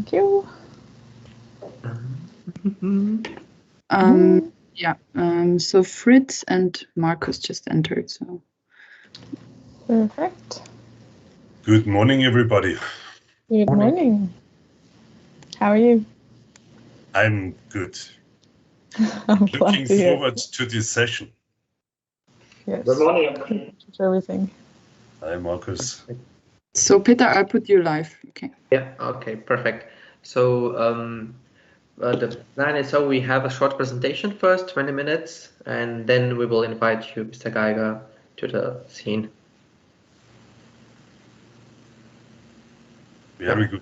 Thank you. So Fritz and Markus just entered. So perfect. Good morning, everybody. Good morning. How are you? I'm good. I'm Looking forward to this session. Yes. Good morning. Everything. Hi, Markus. So Peter, I'll put you live. Okay. Yeah. Okay. Perfect. So the plan is we have a short presentation first, 20 minutes, and then we will invite you, Mr. Geiger, to the scene. Very good.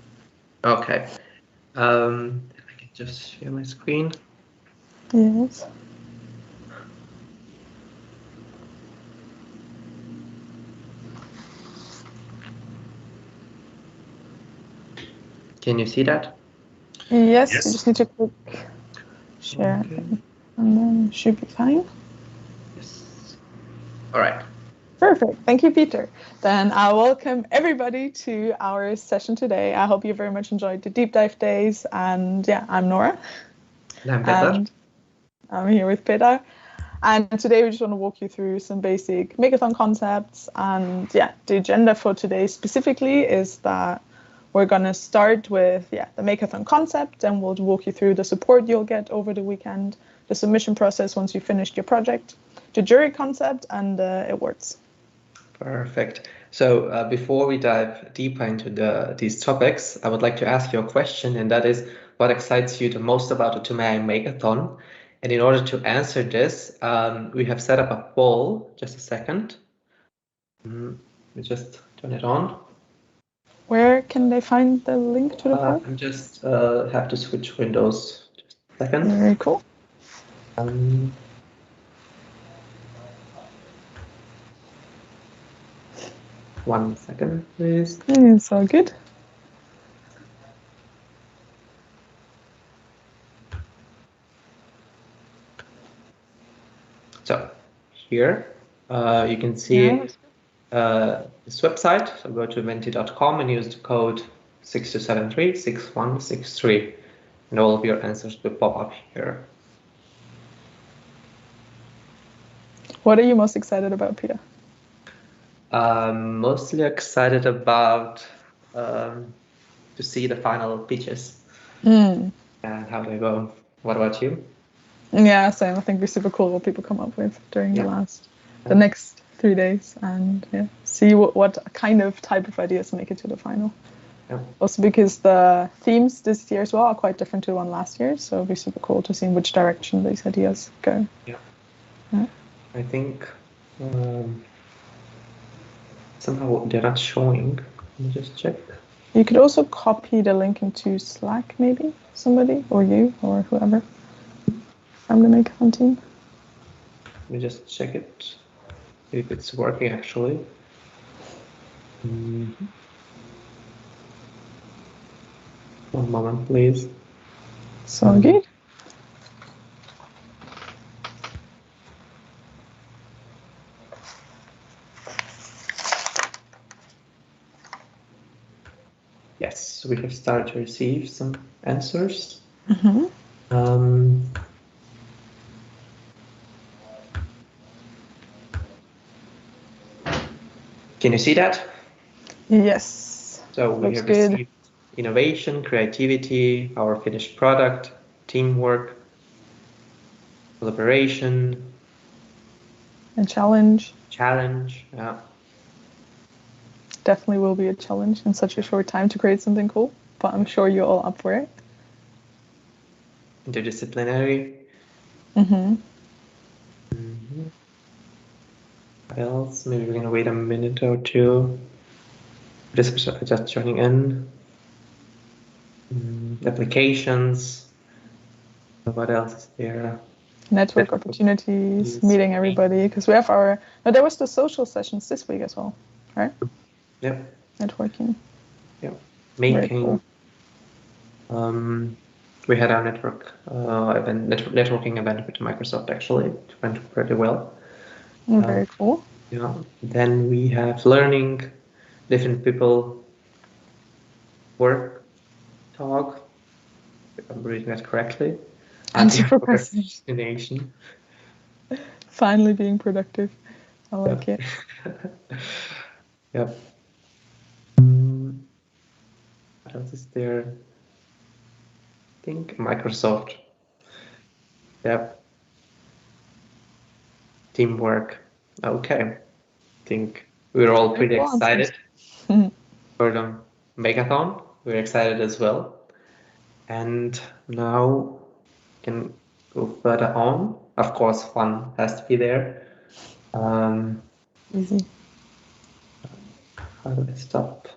Okay. I can just share my screen. Yes. Can you see that? Yes. Yes. You just need to click share, Okay. and then it should be fine. Yes. All right. Perfect. Thank you, Peter. Then I welcome everybody to our session today. I hope you very much enjoyed the deep dive days. And yeah, I'm Nora. And I'm Peter. And I'm here with Peter. And today we just want to walk you through some basic Makeathon concepts. And yeah, the agenda for today specifically is that we're going to start with the Makeathon concept, and we'll walk you through the support you'll get over the weekend, the submission process once you've finished your project, the jury concept, and the awards. Perfect. So before we dive deeper into these topics, I would like to ask you a question, and that is, what excites you the most about the TUM.ai Makeathon? And in order to answer this, we have set up a poll. Just a second. Let me just turn it on. Where can they find the link to the poll? I just have to switch windows. Just a second. Very cool. 1 second, please. It's all good. So here you can see this website. So go to menti.com and use the code 62736163, and all of your answers will pop up here. What are you most excited about, Peter? Mostly excited about to see the final pitches and how they go. What about you? Yeah, same. I think it'd be super cool what people come up with during the next 3 days, and see what kind of type of ideas make it to the final. Yeah. Also because the themes this year as well are quite different to one last year, so it'd be super cool to see in which direction these ideas go. Yeah. I think somehow they're not showing. Let me just check. You could also copy the link into Slack, maybe somebody, or you, or whoever from the Makeathon team. Let me just check it if it's working actually. One moment, please. So good. Yes, we have started to receive some answers. Can you see that? Yes. So we have received innovation, creativity, our finished product, teamwork, collaboration, and challenge. Challenge, yeah. Definitely will be a challenge in such a short time to create something cool, but I'm sure you're all up for it. Interdisciplinary. What else? Maybe we're gonna wait a minute or two. Just joining in. Applications. What else is there? Network opportunities, meeting everybody, because we have there was the social sessions this week as well, right? Yeah. Networking. Yeah. Making. Cool. We had our networking event with Microsoft actually. It went pretty well. Very cool. Yeah. Then we have learning, different people work talk, if I'm reading that correctly. Anti-procrastination. Finally being productive. I like it. Yep. What else is there? I think Microsoft. Yep. Teamwork. Okay. I think we're all pretty excited for the Makeathon. We're excited as well. And now we can go further on. Of course, fun has to be there. Easy. How do I stop?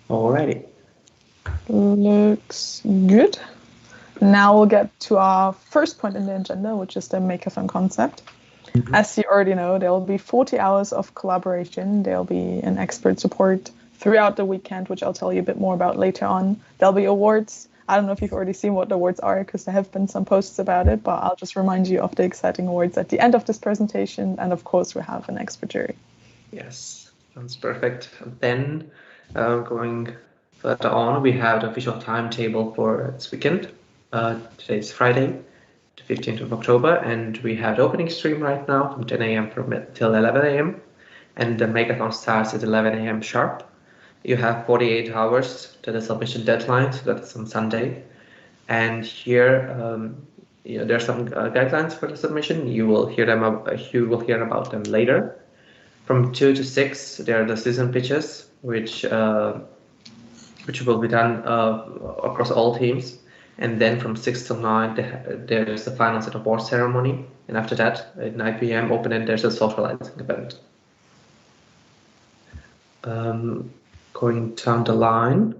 Alrighty. Looks good. Now we'll get to our first point in the agenda, which is the Makeathon concept. As you already know, there will be 40 hours of collaboration. There'll be an expert support throughout the weekend, which I'll tell you a bit more about later on. There'll be awards. I don't know if you've already seen what the awards are, because there have been some posts about it, but I'll just remind you of the exciting awards at the end of this presentation. And of course, we have an expert jury. Yes, sounds perfect. Then going further on, we have the official timetable for this weekend. Today's Friday, the 15th of October, and we have the opening stream right now from 10 a.m. till 11 a.m. And the Makeathon starts at 11 a.m. sharp. You have 48 hours to the submission deadline, so that's on Sunday. And here, there are some guidelines for the submission. You will hear about them later. From 2 to 6, there are the season pitches, which will be done across all teams. And then from 6 to 9, there is the finals and award ceremony. And after that, at 9 p.m. open-end, there's a socializing event. Going down the line,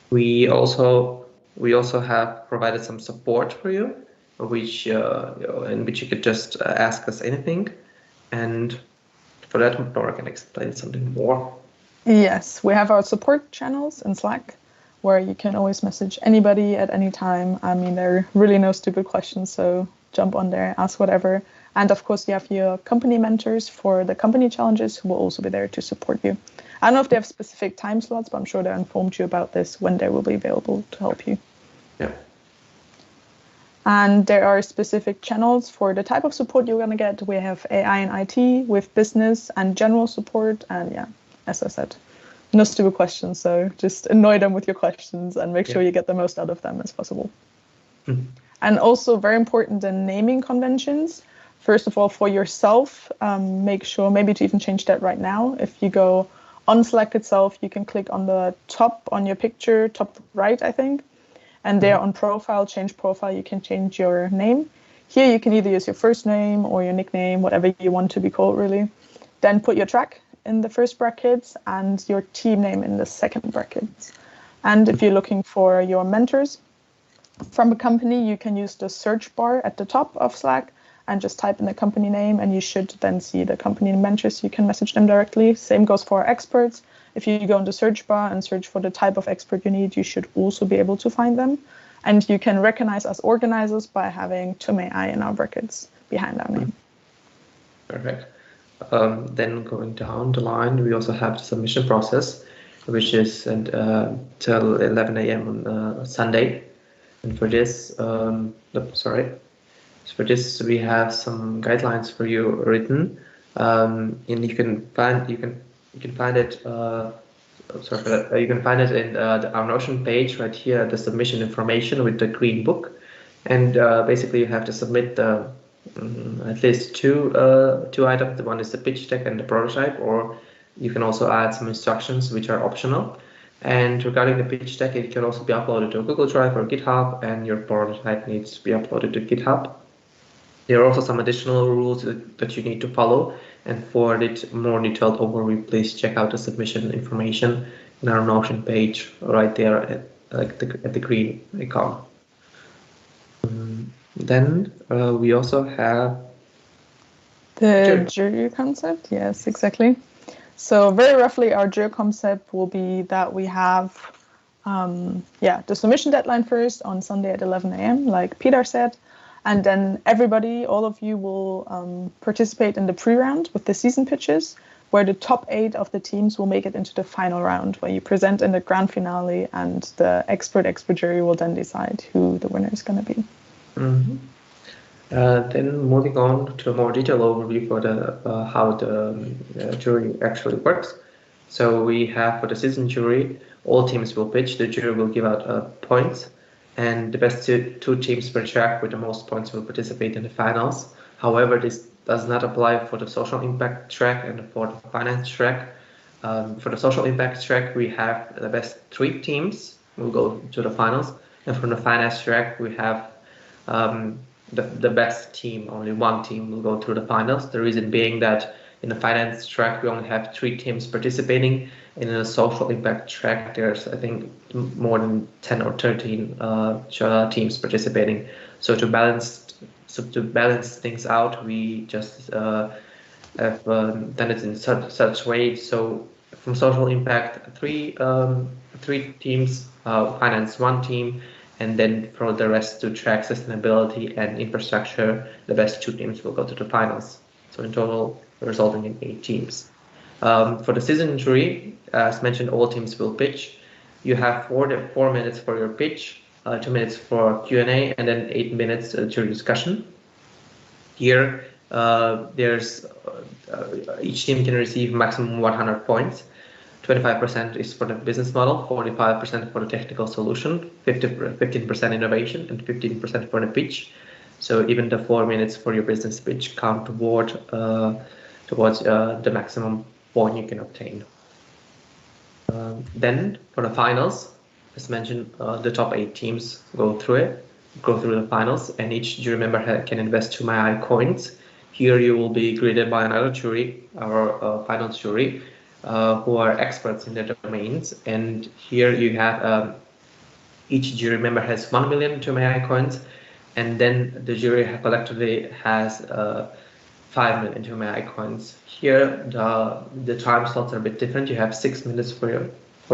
we also have provided some support for you, which in which you could just ask us anything. And for that, Nora can explain something more. Yes, we have our support channels in Slack, where you can always message anybody at any time. I mean, there are really no stupid questions, so jump on there, ask whatever. And of course, you have your company mentors for the company challenges who will also be there to support you. I don't know if they have specific time slots, but I'm sure they informed you about this when they will be available to help you. Yeah. And there are specific channels for the type of support you're going to get. We have AI and IT with business and general support. And yeah, as I said, no stupid questions. So just annoy them with your questions and make sure you get the most out of them as possible. And also very important, the naming conventions. First of all, for yourself, make sure maybe to even change that right now. If you go on Slack itself, you can click on the top on your picture, top right, I think. And there on profile, change profile, you can change your name. Here you can either use your first name or your nickname, whatever you want to be called, really. Then put your track in the first brackets and your team name in the second brackets. And if you're looking for your mentors from a company, you can use the search bar at the top of Slack and just type in the company name, and you should then see the company mentors. You can message them directly. Same goes for our experts. If you go in the search bar and search for the type of expert you need, you should also be able to find them. And you can recognize us organizers by having TUM.ai in our brackets behind our name. Perfect. Then going down the line, we also have the submission process, which is till 11 a.m. on Sunday. And for this, for this, we have some guidelines for you written, and you can find it. You can find it in our Notion page right here, the submission information with the green book, and basically you have to submit at least two items. The one is the pitch deck and the prototype, or you can also add some instructions which are optional. And regarding the pitch deck, it can also be uploaded to Google Drive or GitHub, and your prototype needs to be uploaded to GitHub. There are also some additional rules that you need to follow, and for it more detailed overview, please check out the submission information in our Notion page right there at the green icon. Then we also have the jury concept. Yes, exactly. So very roughly, our jury concept will be that we have the submission deadline first on Sunday at 11 a.m., like Peter said. And then everybody, all of you, will participate in the pre-round with the season pitches, where the top 8 of the teams will make it into the final round, where you present in the grand finale, and the expert jury will then decide who the winner is going to be. Mm-hmm. Then moving on to a more detailed overview for the how the jury actually works. So we have for the season jury, all teams will pitch. The jury will give out points, and the best two teams per track with the most points will participate in the finals. However, this does not apply for the social impact track and for the finance track. For the social impact track, we have the best 3 teams will go to the finals, and from the finance track, we have the best team, only 1 team will go through the finals. The reason being that in the finance track, we only have 3 teams participating. In the social impact track, there's, I think, more than 10 or 13 teams participating. So to balance things out, we just have done it in such way. So from social impact, 3 teams, finance 1 team, and then for the rest to track sustainability and infrastructure, the best 2 teams will go to the finals. So in total, resulting in 8 teams. For the season jury, as mentioned, all teams will pitch. You have 4 minutes for your pitch, 2 minutes for Q&A, and then 8 minutes jury discussion. Here, there's each team can receive maximum 100 points. 25% is for the business model, 45% for the technical solution, 15% innovation, and 15% for the pitch. So even the 4 minutes for your business pitch count towards the maximum point you can obtain. Then for the finals, as mentioned, the top 8 teams go through the finals, and each jury member can invest TUM.ai coins. Here you will be graded by another jury, our finals jury, who are experts in their domains. And here you have each jury member has 1 million TUM.ai coins, and then the jury collectively has 5 million TUM.ai coins. Here the time slots are a bit different. You have 6 minutes for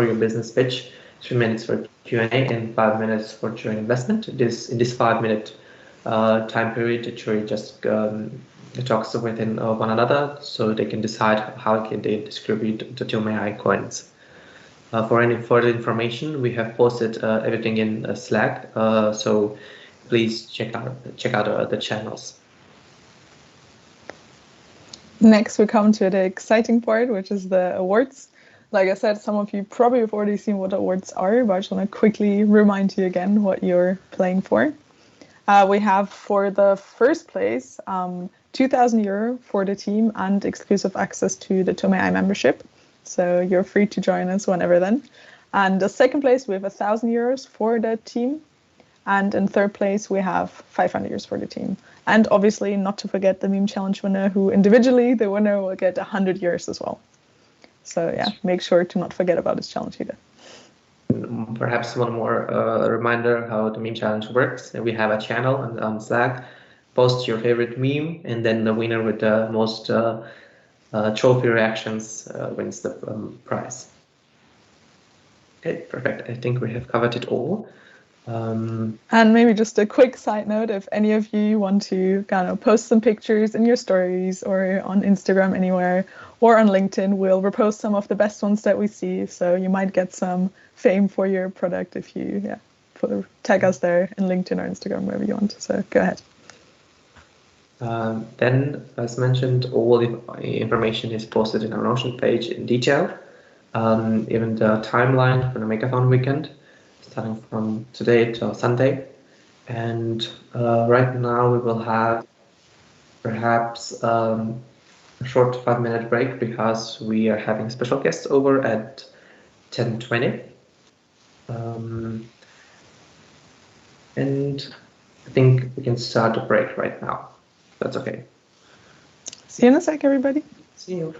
your business pitch, 3 minutes for Q&A, and 5 minutes for jury investment. In this 5-minute time period, the jury just talks within one another, so they can decide how can they distribute the TUM.ai coins. For any further information, we have posted everything in Slack, so please check out the channels. Next, we come to the exciting part, which is the awards. Like I said, some of you probably have already seen what awards are, but I just want to quickly remind you again what you're playing for. We have for the first place, €2,000 for the team and exclusive access to the TUM.ai membership. So you're free to join us whenever then. And the second place, we have €1,000 for the team. And in third place, we have €500 for the team. And obviously, not to forget the meme challenge winner, who individually, the winner will get €100 as well. So yeah, make sure to not forget about this challenge either. Perhaps one more reminder how the meme challenge works. We have a channel on Slack. Post your favorite meme, and then the winner with the most trophy reactions wins the prize. Okay, perfect. I think we have covered it all. And maybe just a quick side note, if any of you want to kind of post some pictures in your stories or on Instagram anywhere or on LinkedIn, we'll repost some of the best ones that we see. So you might get some fame for your product if you tag us there in LinkedIn or Instagram, wherever you want. So go ahead. Then, as mentioned, all the information is posted in our Notion page in detail. Even the timeline for the Makeathon weekend, starting from today till Sunday. And right now we will have perhaps a short 5-minute break because we are having special guests over at 10:20. And I think we can start the break right now. That's okay. See you in a sec, everybody. See you.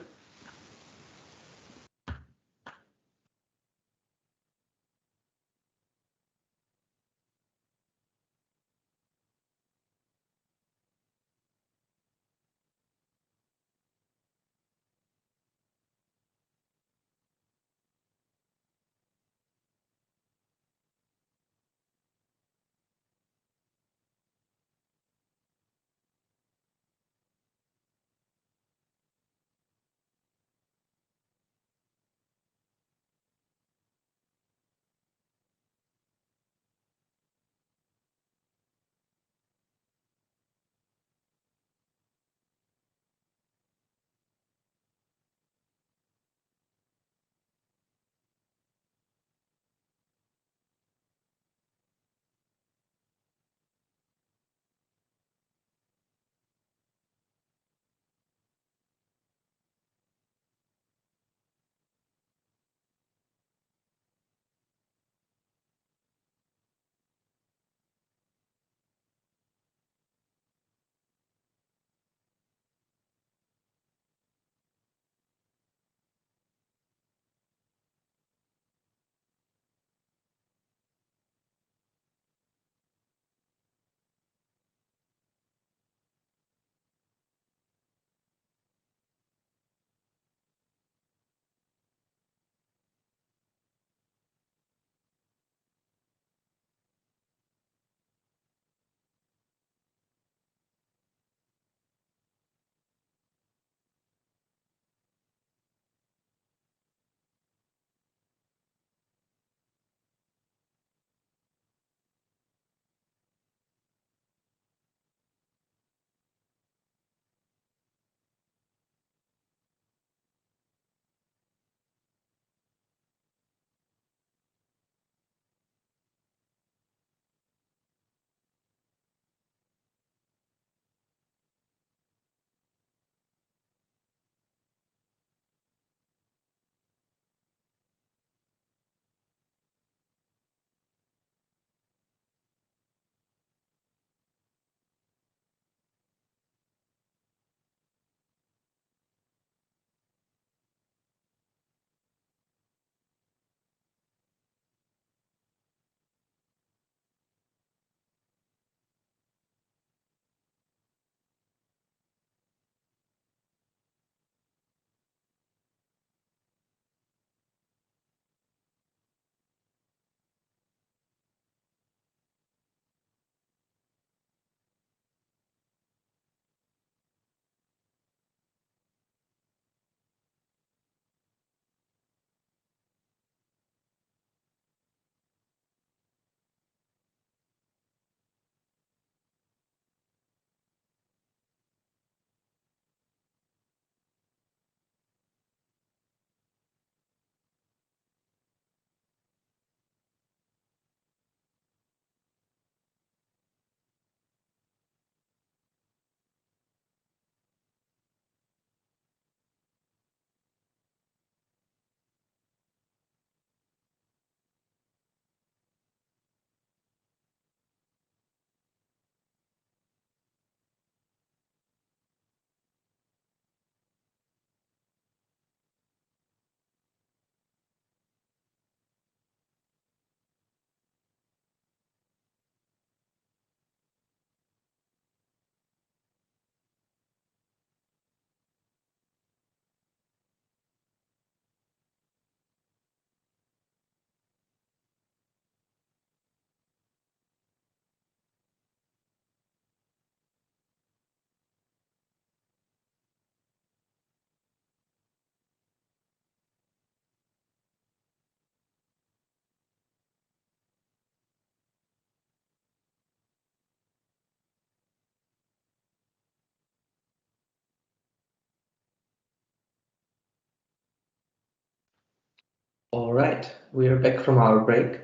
All right, we are back from our break.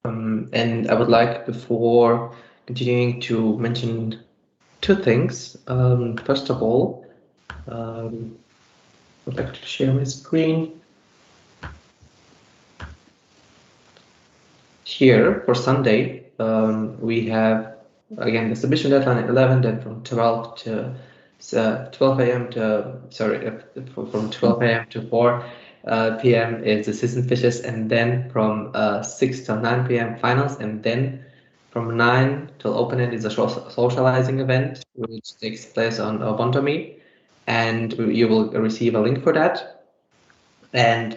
And I would like, before continuing, to mention two things. First of all, I would like to share my screen. Here for Sunday, we have, again, the submission deadline at 11, then from 12 to 12 a.m. to, sorry, from 12 a.m. to 4 p.m. is the season fishes, and then from 6 to 9 p.m. finals, and then from 9 till open end is a socializing event, which takes place on Ubuntu, and you will receive a link for that. And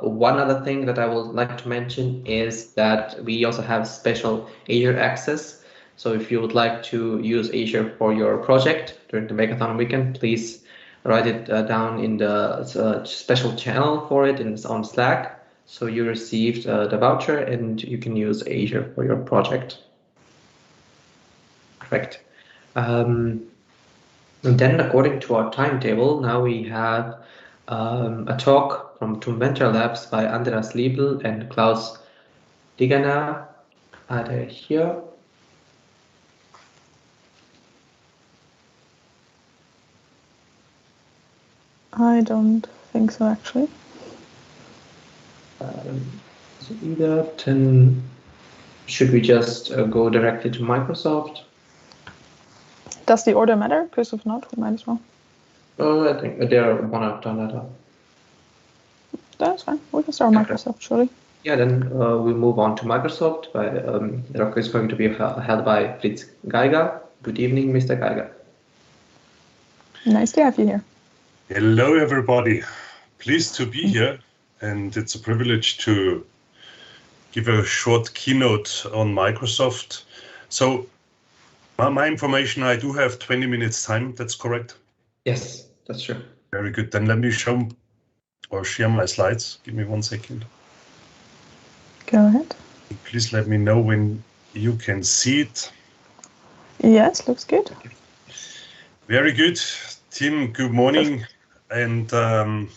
one other thing that I would like to mention is that we also have special Azure access. So if you would like to use Azure for your project during the Makeathon weekend, please write it down in the special channel for it on Slack. So you received the voucher and you can use Azure for your project. Correct. And then, according to our timetable, now we have a talk from TUM Venture Labs by Andreas Liebel and Klaus Diganer. Are they here? I don't think so, actually. So either, then should we just go directly to Microsoft? Does the order matter? Because if not, we might as well. I think they're one after another. That's fine. We can start Microsoft, surely. Yeah, then we move on to Microsoft. The talk is going to be held by Fritz Geiger. Good evening, Mr. Geiger. Nice to have you here. Hello, everybody. Pleased to be here, and it's a privilege to give a short keynote on Microsoft. So, my information, I do have 20 minutes time. That's correct? Yes, that's true. Very good. Then let me show or share my slides. Give me 1 second. Go ahead. Please let me know when you can see it. Yes, looks good. Very good. Tim, good morning. And I'm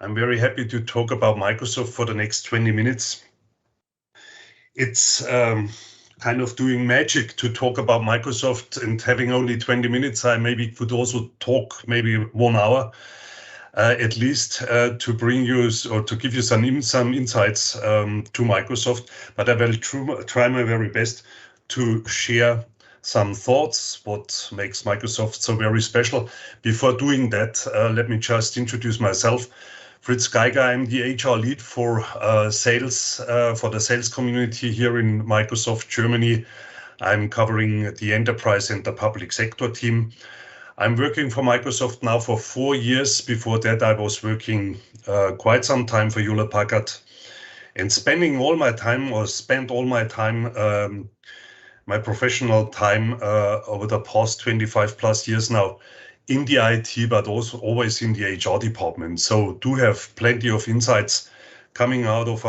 very happy to talk about Microsoft for the next 20 minutes. It's kind of doing magic to talk about Microsoft, and having only 20 minutes, I maybe could also talk maybe 1 hour at least to bring you or to give you some insights to Microsoft. But I will try my very best to share some thoughts, what makes Microsoft so very special. Before doing that, let me just introduce myself. Fritz Geiger, I'm the HR lead for sales, for the sales community here in Microsoft Germany. I'm covering the enterprise and the public sector team. I'm working for Microsoft now for 4 years. Before that, I was working quite some time for Hewlett Packard, and spent all my time, my professional time over the past 25 plus years now in the IT, but also always in the HR department. So do have plenty of insights coming out of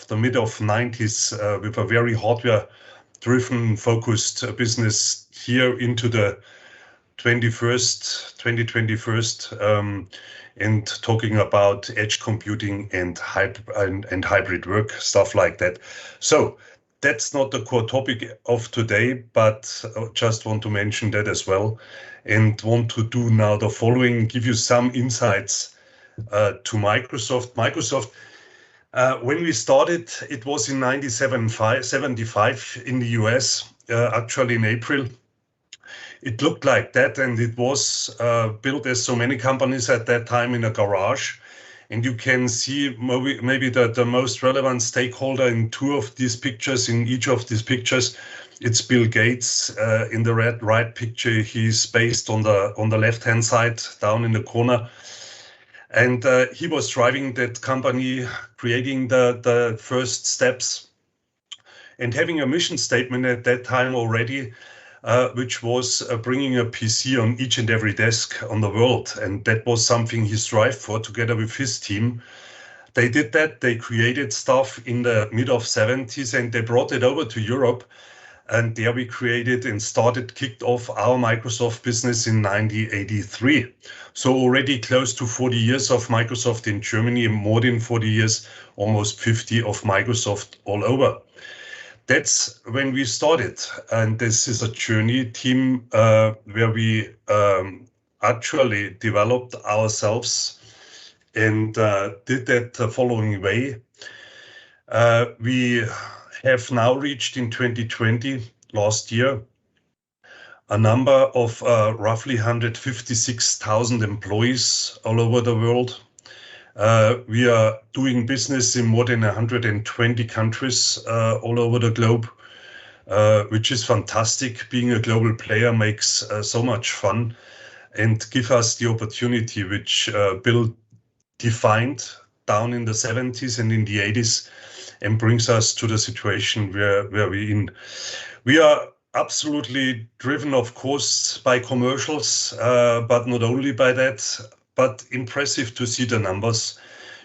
the mid of 90s with a very hardware-driven, focused business here into the 2021, and talking about edge computing and hybrid work, stuff like that. So that's not the core topic of today, but just want to mention that as well, and want to do now the following, give you some insights to Microsoft. Microsoft, when we started, it was in 1975 in the US, actually in April. It looked like that, and it was built as so many companies at that time in a garage. And you can see maybe the most relevant stakeholder in two of these pictures. In each of these pictures, it's Bill Gates. In the right picture, he's based on the left-hand side, down in the corner. And he was driving that company, creating the first steps, and having a mission statement at that time already, which was bringing a PC on each and every desk on the world. And that was something he strived for together with his team. They did that. They created stuff in the mid of 70s, and they brought it over to Europe. And there we created and kicked off our Microsoft business in 1983. So already close to 40 years of Microsoft in Germany, more than 40 years, almost 50 of Microsoft all over. That's when we started. And this is a journey team where we actually developed ourselves and did that the following way. We have now reached in 2020, last year, a number of roughly 156,000 employees all over the world. We are doing business in more than 120 countries all over the globe, which is fantastic. Being a global player makes so much fun and give us the opportunity which Bill defined down in the 70s and in the 80s and brings us to the situation where we're in. We are absolutely driven, of course, by commercials, but not only by that, but impressive to see the numbers.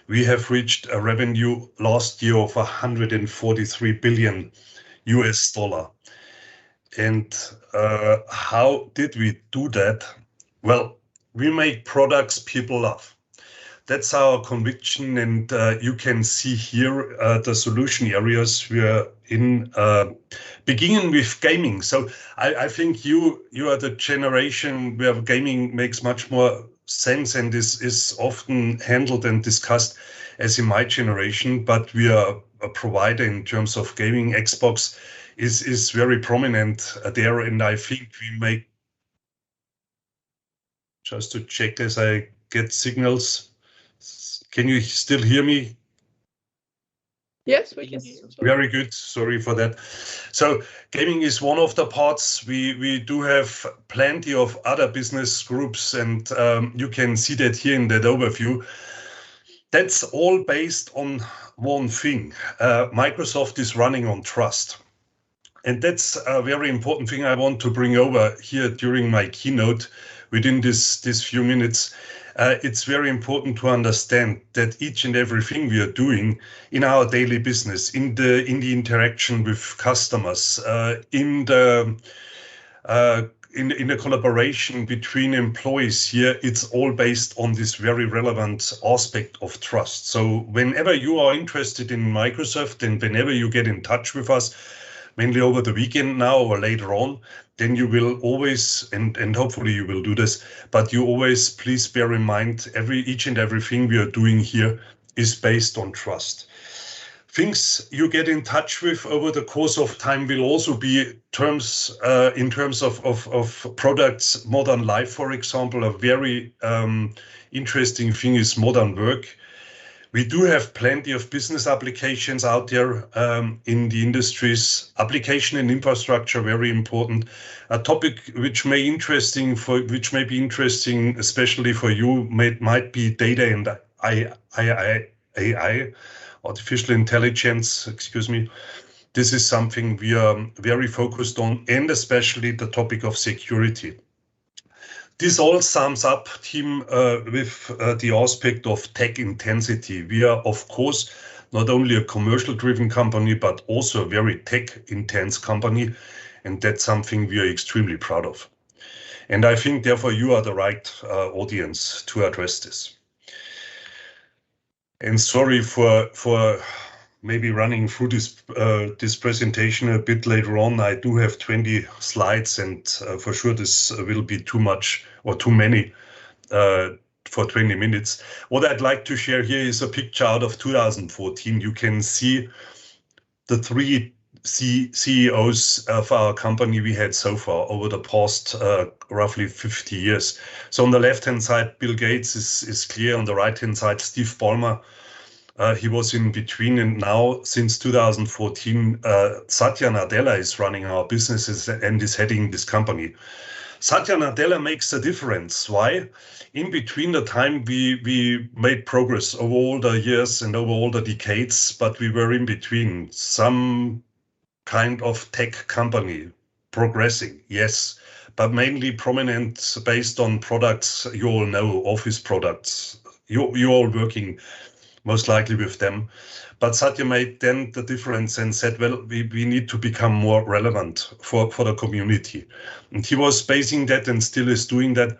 We have reached a revenue last year of 143 billion US dollar. And how did we do that? Well, we make products people love. That's our conviction, and you can see here the solution areas we are in, beginning with gaming. So I think you are the generation where gaming makes much more sense and is often handled and discussed as in my generation, but we are a provider in terms of gaming. Xbox is very prominent there, and I think we make, just to check as I get signals. Can you still hear me? Yes, we can hear you. Very good. Sorry for that. So gaming is one of the parts. We do have plenty of other business groups, and you can see that here in that overview. That's all based on one thing. Microsoft is running on trust. And that's a very important thing I want to bring over here during my keynote within this few minutes. It's very important to understand that each and everything we are doing in our daily business, in the interaction with customers, in the collaboration between employees here, it's all based on this very relevant aspect of trust. So whenever you are interested in Microsoft and whenever you get in touch with us, mainly over the weekend now or later on, then you will always, and hopefully you will do this, but you always please bear in mind each and everything we are doing here is based on trust. Things you get in touch with over the course of time will also be in terms of products. Modern life, for example, a very interesting thing is modern work. We do have plenty of business applications out there in the industries. Application and infrastructure, very important. A topic which may be interesting, especially for you, might be data and AI, artificial intelligence. Excuse me. This is something we are very focused on, and especially the topic of security. This all sums up, team, with the aspect of tech intensity. We are, of course, not only a commercial-driven company, but also a very tech-intense company, and that's something we are extremely proud of. And I think, therefore, you are the right audience to address this. And sorry for maybe running through this presentation a bit later on. I do have 20 slides, and for sure this will be too much or too many for 20 minutes. What I'd like to share here is a picture out of 2014. You can see the three CEOs of our company we had so far over the past roughly 50 years. So on the left-hand side, Bill Gates is clear. On the right-hand side, Steve Ballmer. He was in between, and now since 2014, Satya Nadella is running our businesses and is heading this company. Satya Nadella makes a difference. Why? In between the time we made progress over all the years and over all the decades, but we were in between some kind of tech company progressing, yes, but mainly prominent based on products you all know, office products. You're all working most likely with them. But Satya made then the difference and said, well, we need to become more relevant for the community. And he was basing that, and still is doing that,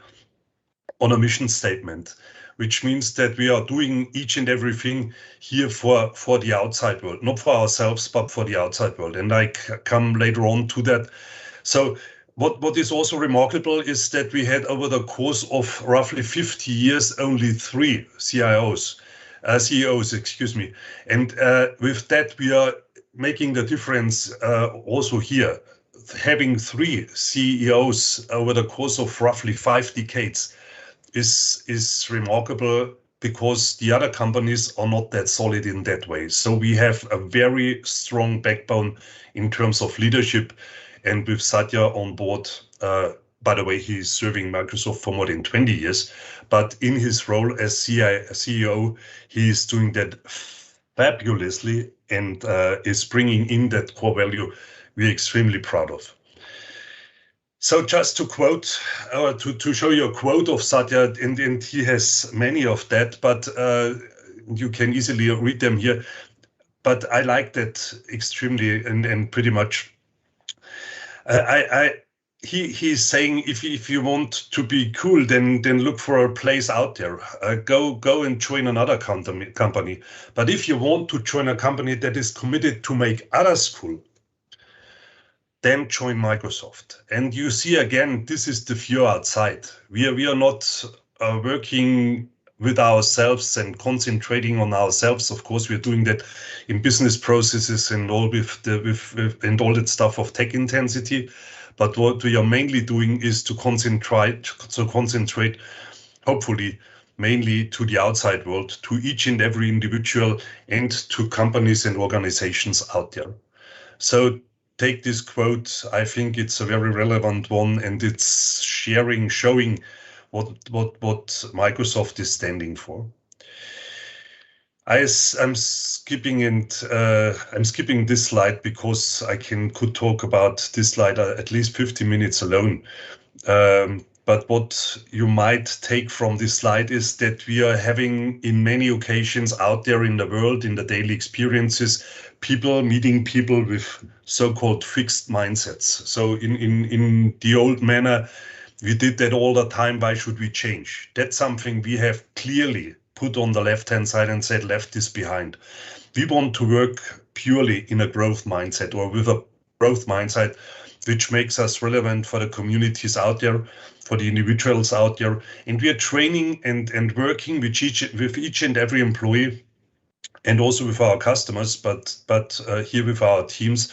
on a mission statement, which means that we are doing each and everything here for the outside world, not for ourselves, but for the outside world. And I come later on to that. So what is also remarkable is that we had, over the course of roughly 50 years, only 3 CEOs, excuse me. And with that, we are making the difference also here. Having 3 CEOs over the course of roughly 5 decades is remarkable, because the other companies are not that solid in that way. So we have a very strong backbone in terms of leadership. And with Satya on board, by the way, he's serving Microsoft for more than 20 years, but in his role as CEO, he is doing that fabulously, and is bringing in that core value we're extremely proud of. So just to quote, or to show you a quote of Satya, and he has many of that, but you can easily read them here. But I like that extremely, and pretty much. He's saying, if you want to be cool, then look for a place out there. Go and join another company. But if you want to join a company that is committed to make others cool, then join Microsoft. And you see, again, this is the view outside. We are not working with ourselves and concentrating on ourselves. Of course, we're doing that in business processes and all and all that stuff of tech intensity. But what we are mainly doing is to concentrate, hopefully, mainly to the outside world, to each and every individual, and to companies and organizations out there. So take this quote. I think it's a very relevant one, and it's showing what Microsoft is standing for. I'm skipping this slide, because I could talk about this slide at least 50 minutes alone. But what you might take from this slide is that we are having, in many occasions out there in the world, in the daily experiences, meeting people with so-called fixed mindsets. So in the old manner, we did that all the time. Why should we change? That's something we have clearly put on the left-hand side and said left is behind. We want to work purely in a growth mindset, or with a growth mindset, which makes us relevant for the communities out there, for the individuals out there. And we are training and working with each and every employee, and also with our customers, but here with our teams,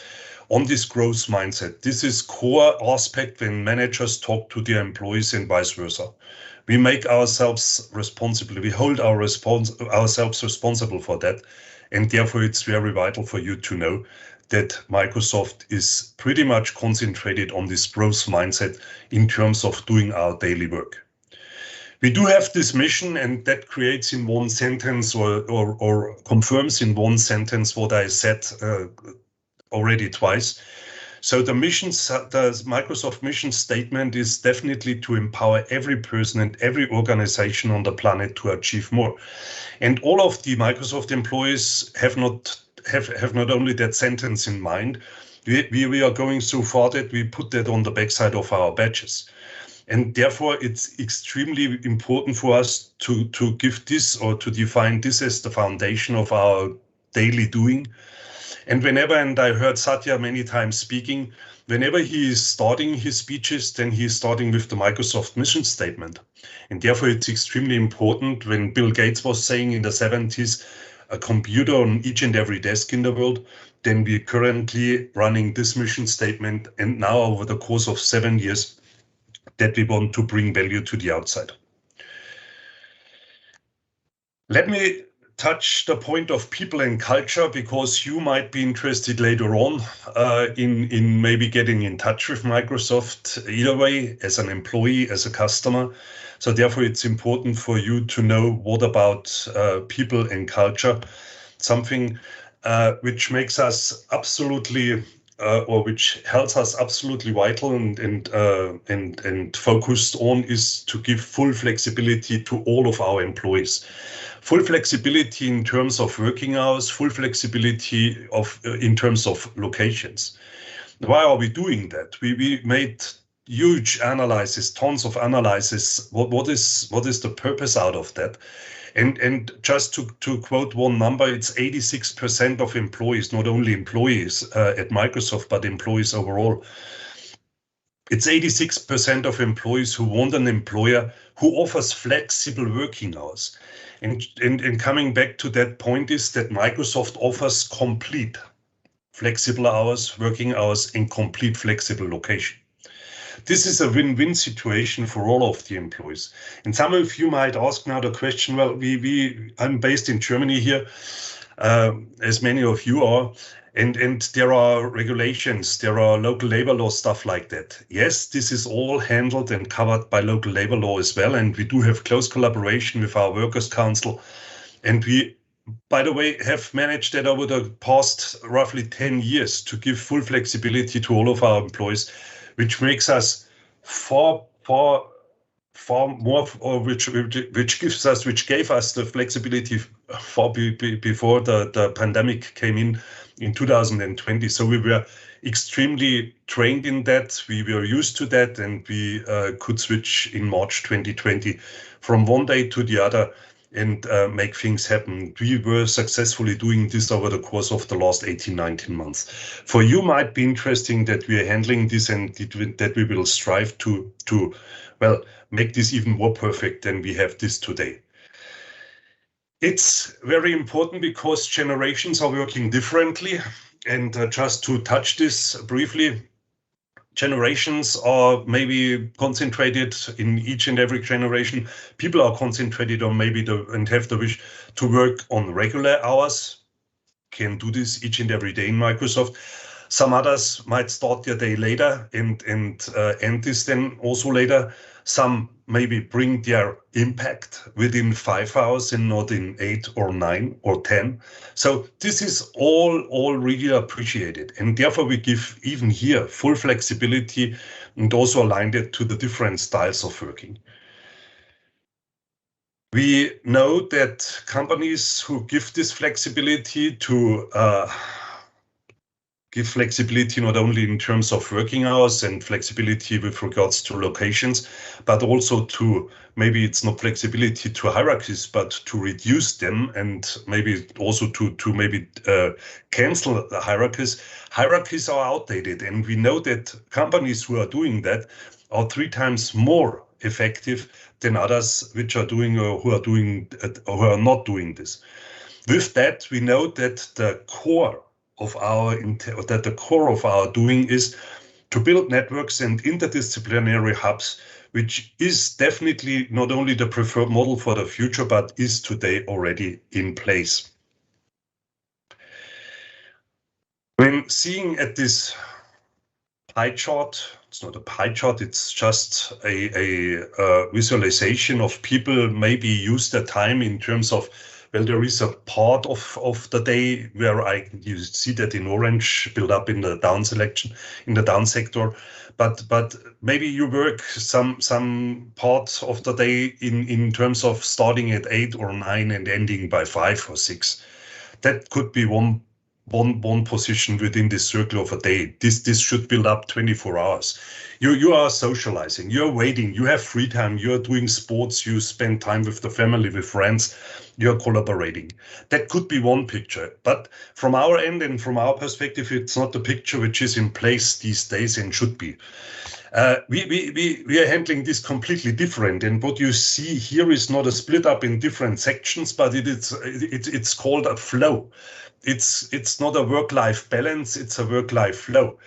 on this growth mindset. This is core aspect when managers talk to their employees, and vice versa. We make ourselves responsible. We hold ourselves responsible for that. And therefore, it's very vital for you to know that Microsoft is pretty much concentrated on this growth mindset in terms of doing our daily work. We do have this mission, and that creates in one sentence, or confirms in one sentence what I said already twice. So the Microsoft mission statement is definitely to empower every person and every organization on the planet to achieve more. And all of the Microsoft employees have not only that sentence in mind. We are going so far that we put that on the backside of our badges. And therefore, it's extremely important for us to give this, or to define this as the foundation of our daily doing. And I heard Satya many times speaking, whenever he is starting his speeches, then he is starting with the Microsoft mission statement. And therefore, it's extremely important. When Bill Gates was saying in the 70s, a computer on each and every desk in the world, then we're currently running this mission statement. And now, over the course of 7 years, that we want to bring value to the outside. Let me touch the point of people and culture, because you might be interested later on in maybe getting in touch with Microsoft, either way, as an employee, as a customer. So therefore, it's important for you to know what about people and culture, something which makes us absolutely or which helps us absolutely vital and focused on is to give full flexibility to all of our employees. Full flexibility in terms of working hours, full flexibility in terms of locations. Why are we doing that? We made huge analysis, tons of analysis. What is the purpose out of that? And just to quote one number, it's 86% of employees, not only employees at Microsoft, but employees overall. It's 86% of employees who want an employer who offers flexible working hours. And coming back to that point is that Microsoft offers complete flexible hours, working hours, and complete flexible location. This is a win-win situation for all of the employees. And some of you might ask now the question, well, I'm based in Germany here, as many of you are, and there are regulations, there are local labor law, stuff like that. Yes, this is all handled and covered by local labor law as well, and we do have close collaboration with our Workers' Council. And we, by the way, have managed that over the past roughly 10 years to give full flexibility to all of our employees, which makes us far more, or which gave us the flexibility far before the pandemic came in 2020. So we were extremely trained in that. We were used to that, and we could switch in March 2020 from one day to the other and make things happen. We were successfully doing this over the course of the last 18, 19 months. For you might be interesting that we are handling this and that we will strive to well, make this even more perfect than we have this today. It's very important because generations are working differently. And just to touch this briefly, generations are maybe concentrated in each and every generation. People are concentrated on and have the wish to work on regular hours, can do this each and every day in Microsoft. Some others might start their day later and end this then also later. Some maybe bring their impact within 5 hours and not in 8 or 9 or 10. So this is all really appreciated. And therefore we give even here full flexibility and also aligned it to the different styles of working. We know that companies who give this flexibility give flexibility not only in terms of working hours and flexibility with regards to locations, but also to, maybe it's not flexibility to hierarchies, but to reduce them and maybe also to cancel the hierarchies. Hierarchies are outdated, and we know that companies who are doing that are 3 times more effective than others which are doing or who are not doing this. With that, we know that the core of our doing is to build networks and interdisciplinary hubs, which is definitely not only the preferred model for the future, but is today already in place. When seeing at this pie chart, it's not a pie chart, it's just a visualization of people maybe use their time in terms of, well, there is a part of the day where you see that in orange build up in the down selection, in the down sector, but maybe you work some part of the day in terms of starting at 8 or 9 and ending by 5 or 6. That could be one position within this circle of a day. This should build up 24 hours. You are socializing, you're waiting, you have free time, you're doing sports, you spend time with the family, with friends, you're collaborating. That could be one picture, but from our end and from our perspective, it's not the picture which is in place these days and should be. We are handling this completely different, and what you see here is not a split up in different sections, but it's called a flow. It's not a work-life balance, it's a work-life flow.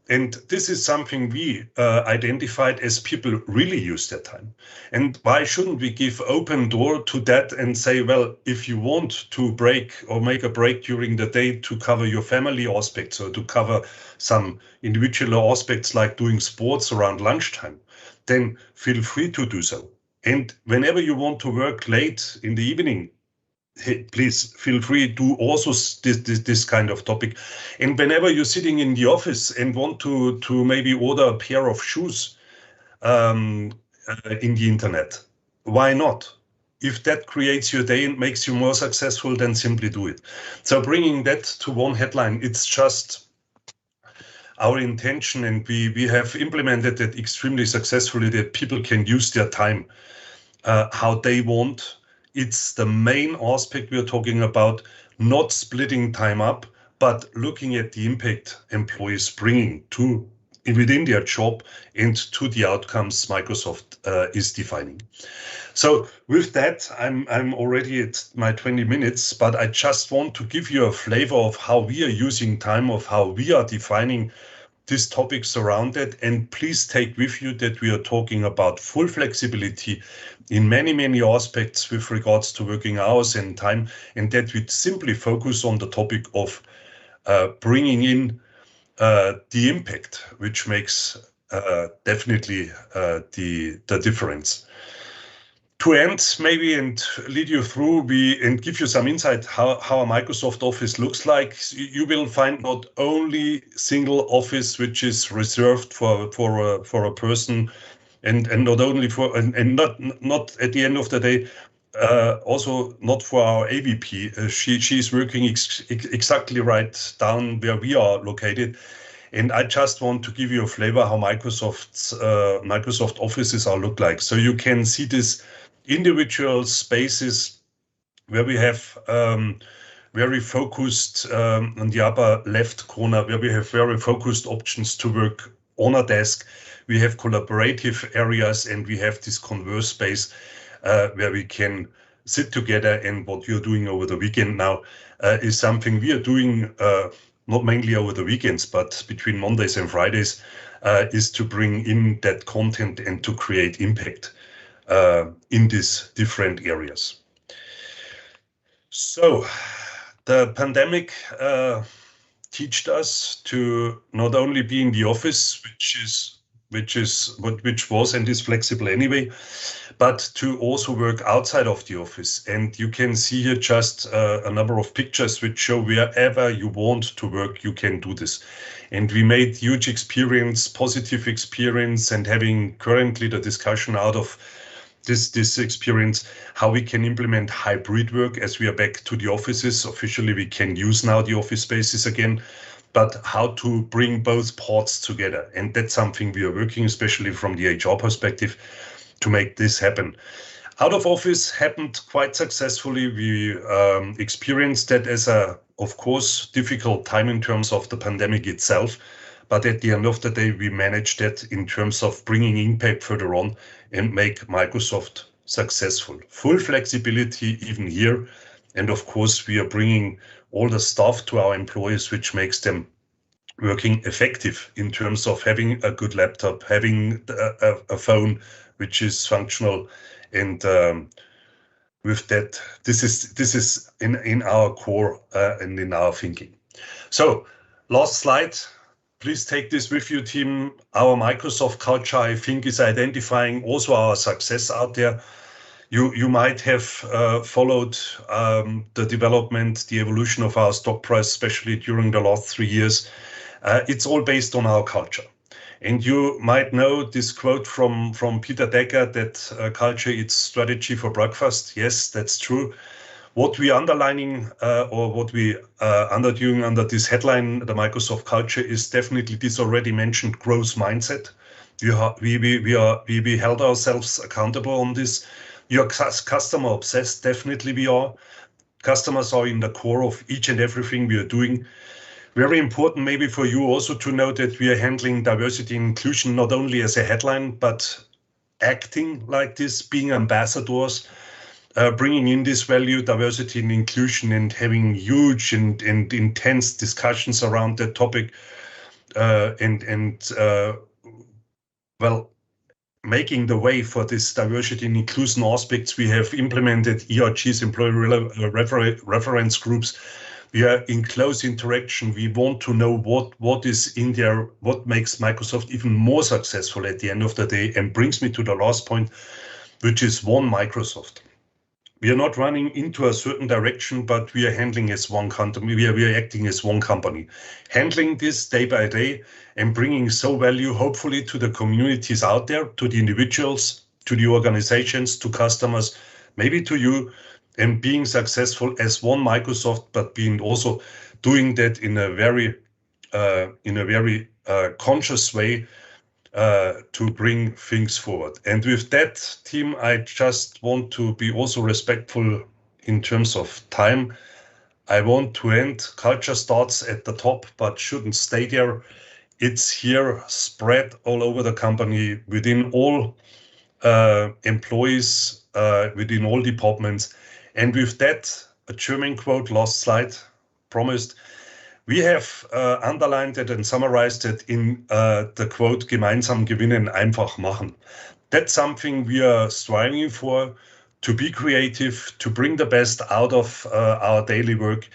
And this is something we identified as people really use their time. And why shouldn't we give open door to that and say, well, if you want to break or make a break during the day to cover your family aspects or to cover some individual aspects like doing sports around lunchtime, then feel free to do so. And whenever you want to work late in the evening, hey, please feel free to also this kind of topic. And whenever you're sitting in the office and want to maybe order a pair of shoes in the internet, why not? If that creates your day and makes you more successful, then simply do it. So bringing that to one headline, it's just our intention, and we have implemented it extremely successfully, that people can use their time how they want. It's the main aspect we are talking about, not splitting time up, but looking at the impact employees bringing to within their job and to the outcomes Microsoft is defining. So with that, I'm already at my 20 minutes, but I just want to give you a flavor of how we are using time, of how we are defining these topics around it. And please take with you that we are talking about full flexibility in many, many aspects with regards to working hours and time, and that we simply focus on the topic of bringing in the impact, which makes definitely the difference. To end maybe and lead you through and give you some insight how a Microsoft Office looks like. You will find not only single office which is reserved for a person, and not only for and not at the end of the day also not for our AVP. She's working exactly right down where we are located. And I just want to give you a flavor how Microsoft offices are look like. So you can see this individual spaces where we have very focused on the upper left corner, where we have very focused options to work on a desk. We have collaborative areas, and we have this converse space where we can sit together. And what you're doing over the weekend now is something we are doing not mainly over the weekends, but between Mondays and Fridays, is to bring in that content and to create impact in these different areas. So the pandemic taught us to not only be in the office, which was and is flexible anyway, but to also work outside of the office. And you can see here just a number of pictures which show wherever you want to work, you can do this. And we made huge experience, positive experience, and having currently the discussion out of this experience, how we can implement hybrid work as we are back to the offices. Officially, we can use now the office spaces again, but how to bring both parts together. And that's something we are working, especially from the HR perspective, to make this happen. Out of office happened quite successfully. We experienced that as a, of course, difficult time in terms of the pandemic itself. But at the end of the day, we managed that in terms of bringing impact further on and make Microsoft successful. Full flexibility even here. And of course, we are bringing all the stuff to our employees, which makes them working effective in terms of having a good laptop, having a phone which is functional. And with that, this is in our core and in our thinking. So last slide. Please take this with you, team. Our Microsoft culture, I think, is identifying also our success out there. You might have followed the development, the evolution of our stock price, especially during the last 3 years. It's all based on our culture. And you might know this quote from Peter Decker that culture eats strategy for breakfast. Yes, that's true. What we underlining or what we doing under this headline, the Microsoft culture, is definitely this already mentioned growth mindset. We held ourselves accountable on this. We are customer obsessed, definitely we are. Customers are in the core of each and everything we are doing. Very important maybe for you also to know that we are handling diversity and inclusion not only as a headline, but acting like this, being ambassadors, bringing in this value, diversity and inclusion, and having huge and intense discussions around that topic, making the way for this diversity and inclusion aspects. We have implemented ERGs, employee reference groups. We are in close interaction. We want to know what is in there, what makes Microsoft even more successful at the end of the day, and brings me to the last point, which is one Microsoft. We are not running into a certain direction, but we are handling as one company. We are acting as one company, handling this day by day and bringing so value, hopefully, to the communities out there, to the individuals, to the organizations, to customers, maybe to you, and being successful as one Microsoft, but being also doing that in a very conscious way to bring things forward. And with that, team, I just want to be also respectful in terms of time. I want to end. Culture starts at the top, but shouldn't stay there. It's here, spread all over the company, within all employees, within all departments. And with that, a German quote, last slide, promised. We have underlined it and summarized it in the quote, gemeinsam gewinnen, einfach machen. That's something we are striving for, to be creative, to bring the best out of our daily work.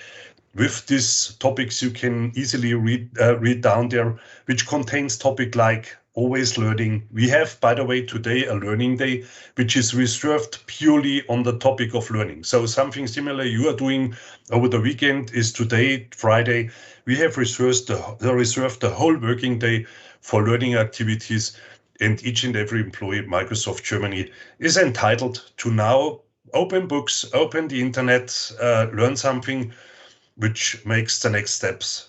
With these topics, you can easily read down there, which contains topic like always learning. We have, by the way, today a learning day, which is reserved purely on the topic of learning. So something similar you are doing over the weekend is today, Friday. We have reserved the whole working day for learning activities, and each and every employee at Microsoft Germany is entitled to now open books, open the internet, learn something which makes the next steps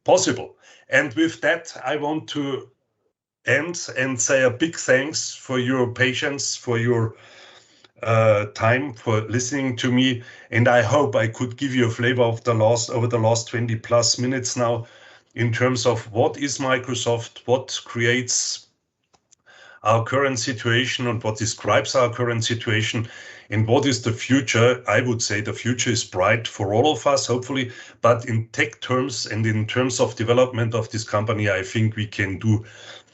possible. And with that, I want to end and say a big thanks for your patience, for your time, for listening to me. And I hope I could give you a flavor of over the last 20 plus minutes now in terms of what is Microsoft, what creates our current situation and what describes our current situation, and what is the future. I would say the future is bright for all of us, hopefully, but in tech terms and in terms of development of this company, I think we can do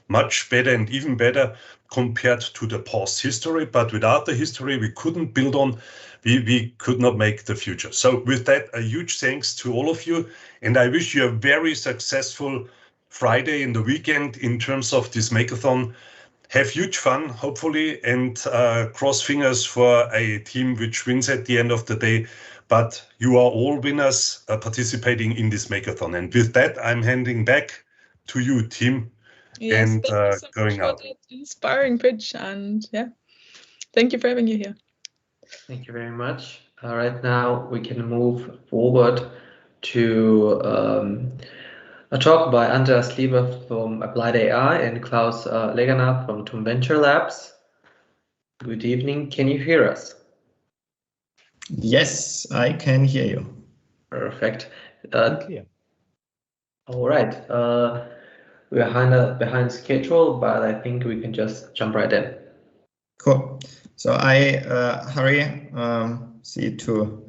much better and even better compared to the past history. But without the history, we couldn't build on, we could not make the future. So with that, a huge thanks to all of you, and I wish you a very successful Friday and the weekend in terms of this Makeathon. Have huge fun, hopefully, and cross fingers for a team which wins at the end of the day. But you are all winners participating in this Makeathon. And with that, I'm handing back to you, Tim, Yes, and thank you so going much out. for that inspiring pitch. And yeah, thank you for having you here. Thank you very much. Right now, we can move forward to a talk by Anton Lipoye from Applied AI and Klaus Legener from TUM Venture Labs. Good evening. Can you hear us? Yes, I can hear you. Perfect. Clear. All right. We're behind schedule, but I think we can just jump right in. Cool. So I hurry, see to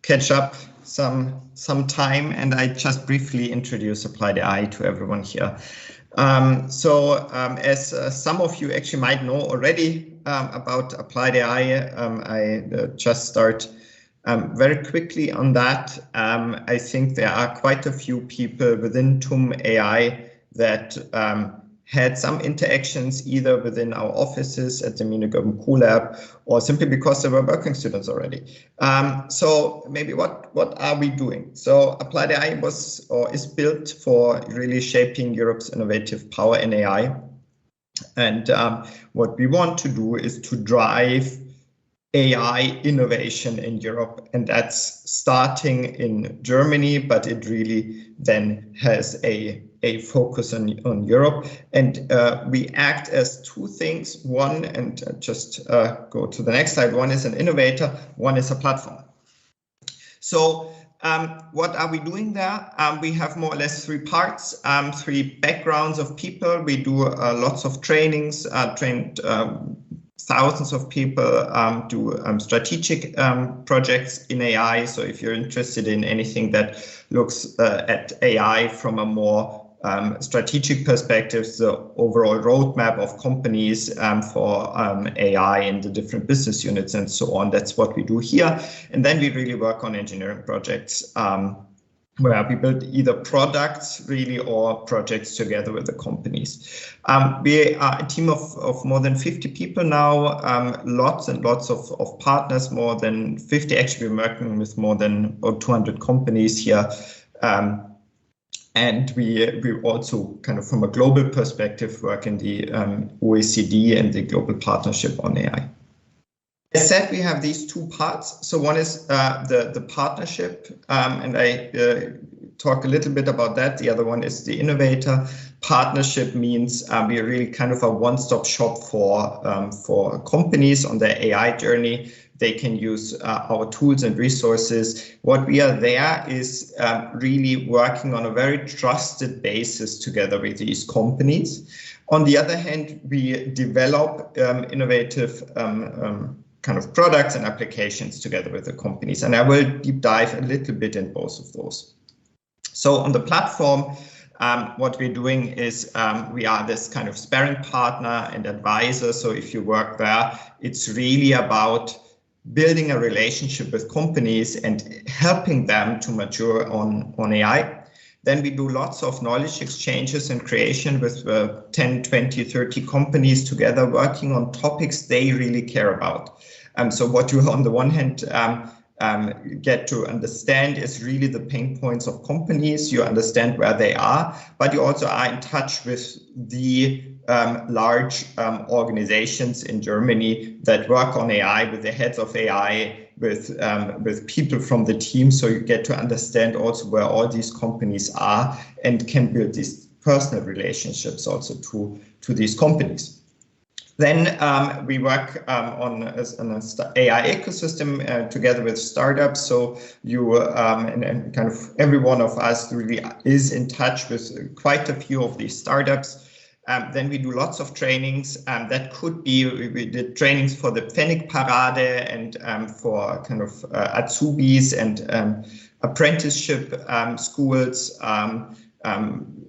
catch up some time, and I just briefly introduce Applied AI to everyone here. As some of you actually might know already about Applied AI, I just start very quickly on that. I think there are quite a few people within TUM.ai that had some interactions either within our offices at the Munich Urban Co-Lab or simply because they were working students already. So maybe what are we doing? So Applied AI was or is built for really shaping Europe's innovative power in AI. And what we want to do is to drive AI innovation in Europe, and that's starting in Germany, but it really then has a focus on Europe. And we act as two things. One, and just go to the next slide, one is an innovator, one is a platform. So what are we doing there? We have more or less three parts, three backgrounds of people. We do lots of trainings, trained thousands of people, do strategic projects in AI. So if you're interested in anything that looks at AI from a more strategic perspective, the overall roadmap of companies for AI and the different business units and so on, that's what we do here. And then we really work on engineering projects where we build either products really or projects together with the companies. We are a team of more than 50 people now, lots and lots of partners, more than 50, actually we're working with more than 200 companies here. And we also kind of from a global perspective work in the OECD and the Global Partnership on AI. As said, we have these two parts. So one is the partnership, and I talk a little bit about that. The other one is the innovator. Partnership means we are really kind of a one-stop shop for companies on their AI journey. They can use our tools and resources. What we are there is really working on a very trusted basis together with these companies. On the other hand, we develop innovative kind of products and applications together with the companies. And I will deep dive a little bit in both of those. So on the platform, what we're doing is we are this kind of sparring partner and advisor. So if you work there, it's really about building a relationship with companies and helping them to mature on AI. Then we do lots of knowledge exchanges and creation with 10, 20, 30 companies together working on topics they really care about. So what you on the one hand get to understand is really the pain points of companies. You understand where they are, but you also are in touch with the large organizations in Germany that work on AI, with the heads of AI, with people from the team. So you get to understand also where all these companies are and can build these personal relationships also to these companies. Then we work on an AI ecosystem together with startups. So you and kind of every one of us really is in touch with quite a few of these startups. Then we do lots of trainings. That could be, we did trainings for the Pfennig Parade and for kind of Azubis and apprenticeship schools,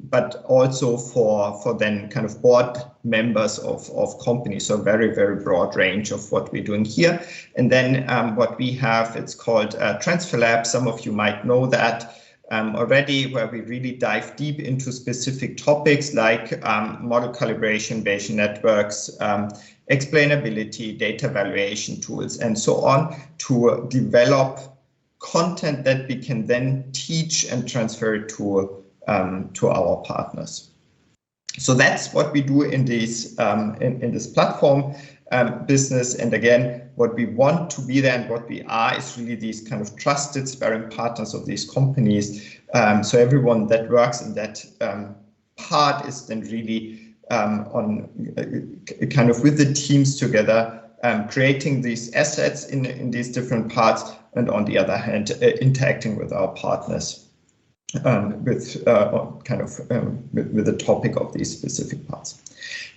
but also for then kind of board members of companies. So very, very broad range of what we're doing here. And then what we have, it's called Transfer Lab. Some of you might know that already, where we really dive deep into specific topics like model calibration, Bayesian networks, explainability, data valuation tools, and so on, to develop content that we can then teach and transfer to our partners. So that's what we do in this platform business. And again, what we want to be there and what we are is really these kind of trusted sparring partners of these companies. So everyone that works in that part is then really on kind of with the teams together, creating these assets in these different parts, and on the other hand, interacting with our partners with the topic of these specific parts.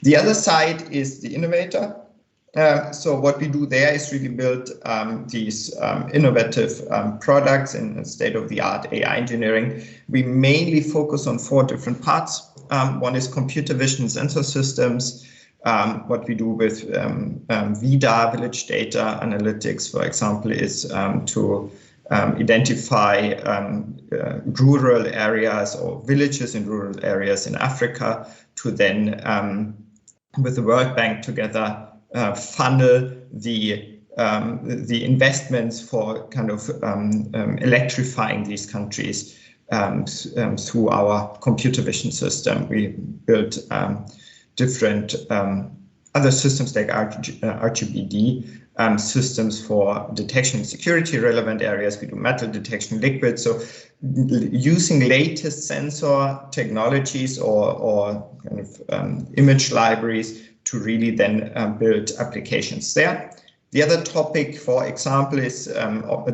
The other side is the innovator. So what we do there is really build these innovative products in state-of-the-art AI engineering. We mainly focus on 4 different parts. One is computer vision sensor systems. What we do with VDA, village data analytics, for example, is to identify rural areas or villages in rural areas in Africa, to then, with the World Bank together, funnel the investments for kind of electrifying these countries through our computer vision system. We built different other systems like RGBD systems for detection and security relevant areas. We do metal detection, liquid. So using latest sensor technologies or kind of image libraries to really then build applications there. The other topic, for example, is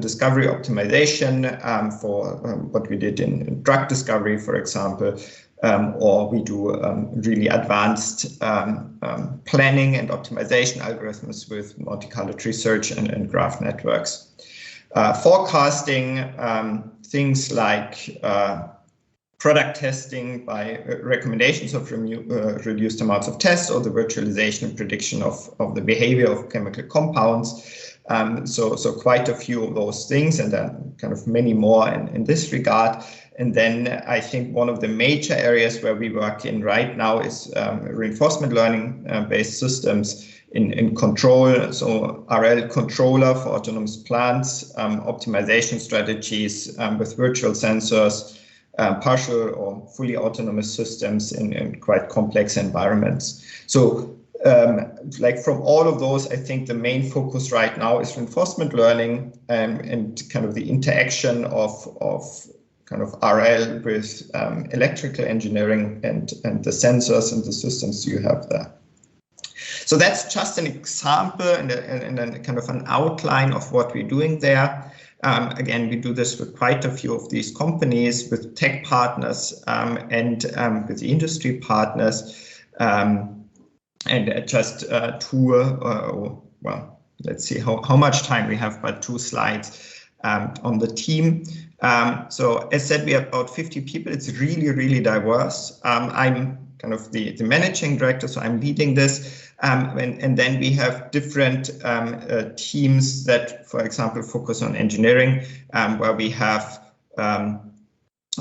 discovery optimization for what we did in drug discovery, for example, or we do really advanced planning and optimization algorithms with multi-colored research and graph networks. Forecasting, things like product testing by recommendations of reduced amounts of tests, or the virtualization and prediction of the behavior of chemical compounds. So quite a few of those things, and then kind of many more in this regard. And then I think one of the major areas where we work in right now is reinforcement learning based systems in control. So RL controller for autonomous plants, optimization strategies with virtual sensors, partial or fully autonomous systems in quite complex environments. So like from all of those, I think the main focus right now is reinforcement learning and kind of the interaction of kind of RL with electrical engineering and the sensors and the systems you have there. So that's just an example and a kind of an outline of what we're doing there. Again, we do this with quite a few of these companies, with tech partners and with the industry partners. And just well, let's see how much time we have, but 2 slides on the team. So as said, we have about 50 people. It's really, really diverse. I'm kind of the managing director, so I'm leading this. And then we have different teams that, for example, focus on engineering, where we have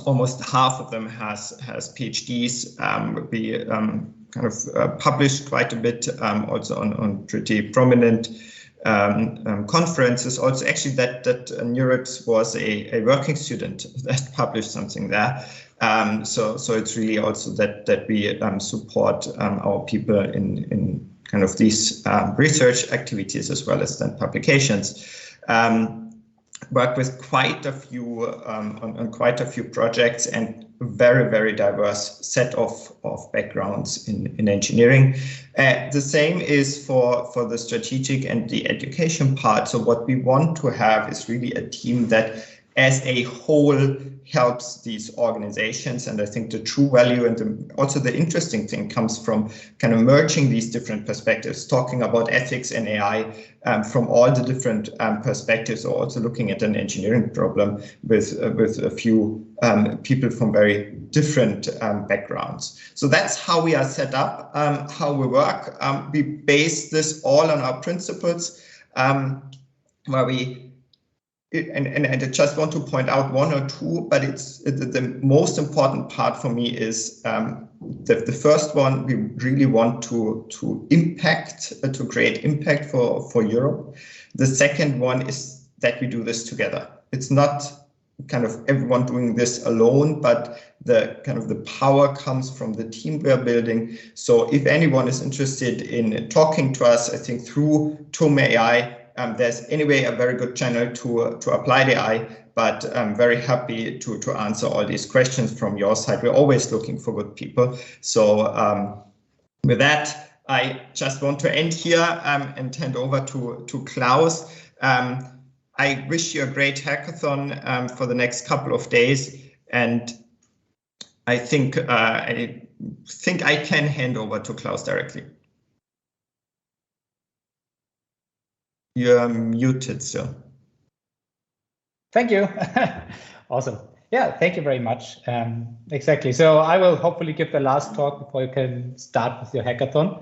almost half of them has PhDs. We kind of published quite a bit also on pretty prominent conferences. Also, actually, that Neurips was a working student that published something there. So it's really also that we support our people in kind of these research activities as well as then publications. Work with quite a few on quite a few projects and very, very diverse set of backgrounds in engineering. The same is for the strategic and the education part. So what we want to have is really a team that as a whole helps these organizations. And I think the true value and also the interesting thing comes from kind of merging these different perspectives, talking about ethics and AI from all the different perspectives, or also looking at an engineering problem with a few people from very different backgrounds. So that's how we are set up, how we work. We base this all on our principles, where we and I just want to point out 1 or 2, but it's the most important part for me is the first one. We really want to impact, to create impact for Europe. The second one is that we do this together. It's not kind of everyone doing this alone, but the kind of the power comes from the team we are building. So if anyone is interested in talking to us, I think through TUM.ai, there's anyway a very good channel to apply the AI, but I'm very happy to answer all these questions from your side. We're always looking for good people. So with that, I just want to end here and hand over to Klaus. I wish you a great hackathon for the next couple of days, and I think I can hand over to Klaus directly. You're muted, sir. Thank you. Awesome. Yeah, thank you very much. Exactly. So I will hopefully give the last talk before you can start with your hackathon.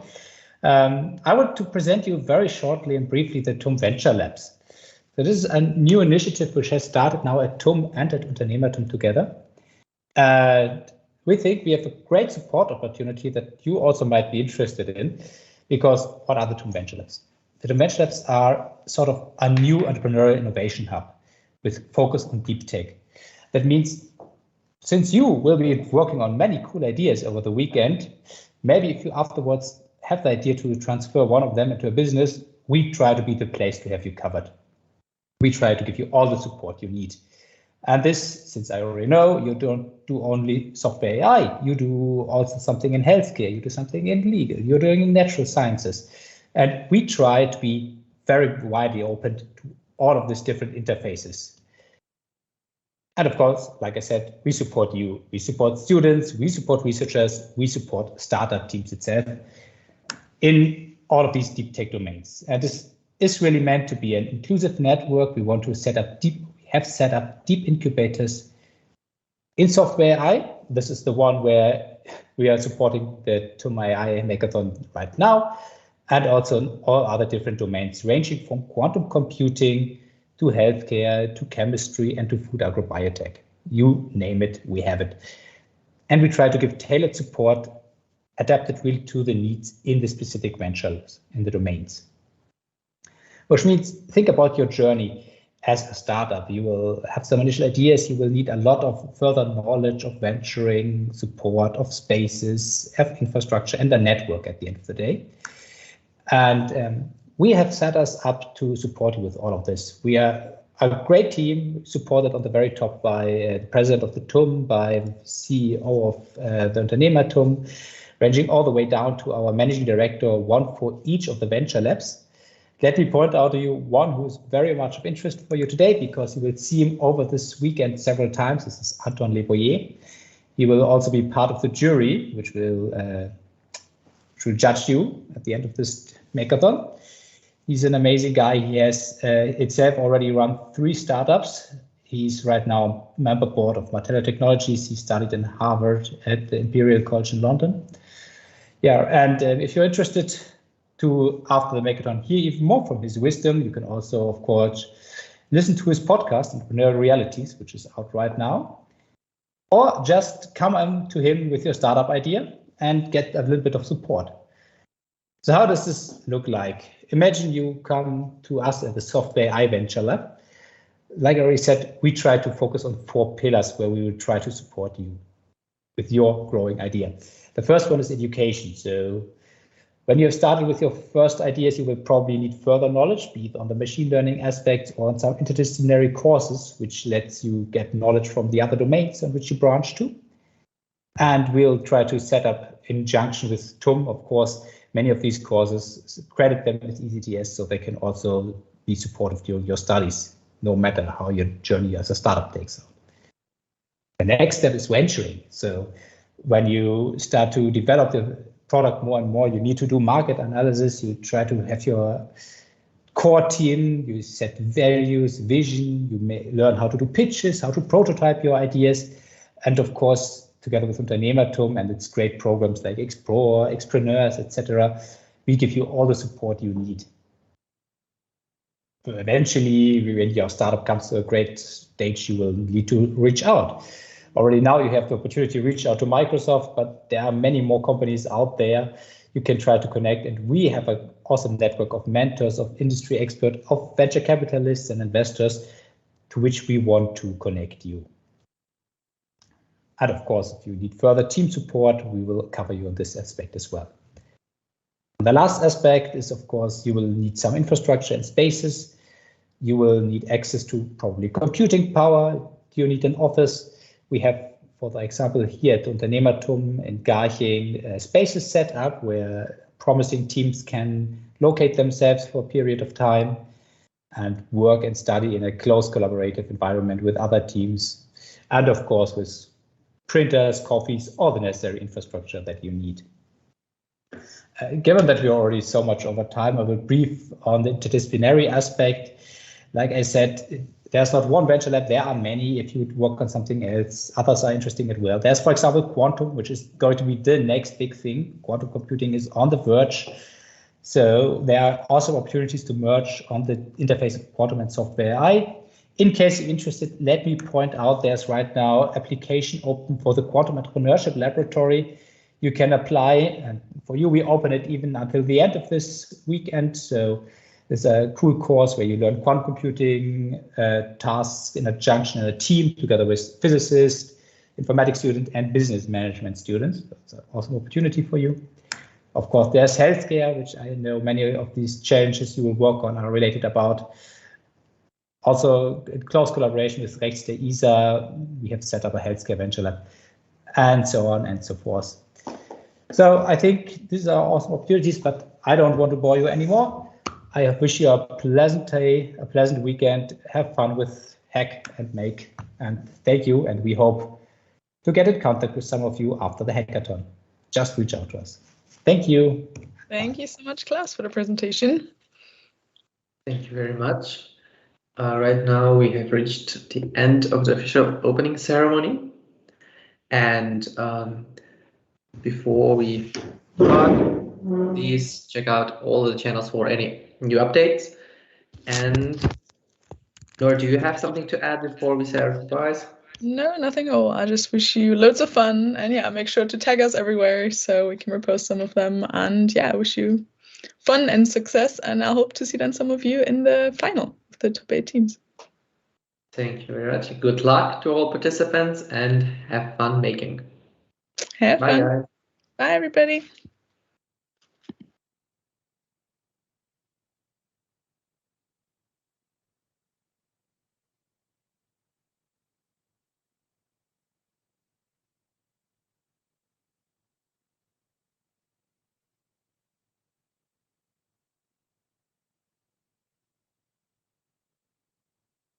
I want to present you very shortly and briefly the TUM Venture Labs. So this is a new initiative which has started now at TUM and at Unternehmertum together. We think we have a great support opportunity that you also might be interested in, because what are the TUM Venture Labs? The TUM Venture Labs are sort of a new entrepreneurial innovation hub with focus on deep tech. That means since you will be working on many cool ideas over the weekend, maybe if you afterwards have the idea to transfer one of them into a business, we try to be the place to have you covered. We try to give you all the support you need. And this, since I already know, you don't do only software AI, you do also something in healthcare, you do something in legal, you're doing in natural sciences. And we try to be very widely open to all of these different interfaces. And of course, like I said, we support you, we support students, we support researchers, we support startup teams itself in all of these deep tech domains. And this is really meant to be an inclusive network. We want to have set up deep incubators in software AI. This is the one where we are supporting the TUM.ai Makeathon right now. and also all other different domains, ranging from quantum computing to healthcare, to chemistry, and to food agrobiotech. You name it, we have it. And we try to give tailored support adapted really to the needs in the specific ventures, in the domains. Which means think about your journey as a startup. You will have some initial ideas, you will need a lot of further knowledge of venturing, support of spaces, of infrastructure, and a network at the end of the day. And we have set us up to support you with all of this. We are a great team, supported on the very top by the president of the TUM, by the CEO of the Unternehmer TUM, ranging all the way down to our managing director, one for each of the venture labs. Let me point out to you one who is very much of interest for you today, because you will see him over this weekend several times. This is Anton Lipoye. He will also be part of the jury, which will judge you at the end of this Makeathon. He's an amazing guy. He has itself already run 3 startups. He's right now member board of Untitled Technologies. He studied in Harvard at the Imperial College in London. Yeah, and if you're interested to, after the Makeathon, hear even more from his wisdom, you can also, of course, listen to his podcast, Entrepreneurial Realities, which is out right now, or just come on to him with your startup idea and get a little bit of support. So how does this look like? Imagine you come to us at the Software.ai Venture Lab. Like I already said, we try to focus on 4 pillars where we will try to support you with your growing idea. The first one is education. So when you have started with your first ideas, you will probably need further knowledge, be it on the machine learning aspects or on some interdisciplinary courses, which lets you get knowledge from the other domains on which you branch to. And we'll try to set up, in conjunction with TUM, of course, many of these courses, credit them with ECTS so they can also be supportive during your studies, no matter how your journey as a startup takes out. The next step is venturing. So when you start to develop the product more and more, you need to do market analysis. You try to have your core team, you set values, vision, you may learn how to do pitches, how to prototype your ideas. And of course, together with Unternehmertum and its great programs like Explore, Expreneurs, etc., we give you all the support you need. But eventually, when your startup comes to a great stage, you will need to reach out. Already now you have the opportunity to reach out to Microsoft, but there are many more companies out there you can try to connect. And we have an awesome network of mentors, of industry experts, of venture capitalists and investors to which we want to connect you. And of course, if you need further team support, we will cover you on this aspect as well. The last aspect is, of course, you will need some infrastructure and spaces. You will need access to probably computing power. You need an office. We have, for the example, here at Unternehmertum in Garching, spaces set up where promising teams can locate themselves for a period of time and work and study in a close collaborative environment with other teams. And of course, with printers, coffees, all the necessary infrastructure that you need. Given that we're already so much over time, I will brief on the interdisciplinary aspect. Like I said, there's not one venture lab, there are many. If you would work on something else, others are interesting as well. There's, for example, quantum, which is going to be the next big thing. Quantum computing is on the verge. So there are also opportunities to merge on the interface of quantum and Software.ai. In case you're interested, let me point out there's right now application open for the Quantum Entrepreneurship Laboratory. You can apply, and for you, we open it even until the end of this weekend. So it's a cool course where you learn quantum computing tasks in a junction and a team together with physicists, informatics students, and business management students. That's an awesome opportunity for you. Of course, there's healthcare, which I know many of these challenges you will work on are related about. Also, in close collaboration with Rechte ISA, we have set up a healthcare venture lab, and so on and so forth. So I think these are awesome opportunities, but I don't want to bore you anymore. I wish you a pleasant day, a pleasant weekend. Have fun with Hack and Make, and thank you. And we hope to get in contact with some of you after the hackathon. Just reach out to us. Thank you. Thank you so much, Klaus, for the presentation. Thank you very much. Right now we have reached the end of the official opening ceremony. And before we start, Please check out all the channels for any new updates. And Nora, do you have something to add before we say our goodbyes? No, nothing at all. I just wish you loads of fun, and yeah, make sure to tag us everywhere so we can repost some of them. And yeah, I wish you fun and success, and I hope to see then some of you in the final of the top 8 teams. Thank you very much. Good luck to all participants and have fun making. Have Bye, fun. guys. Bye, everybody.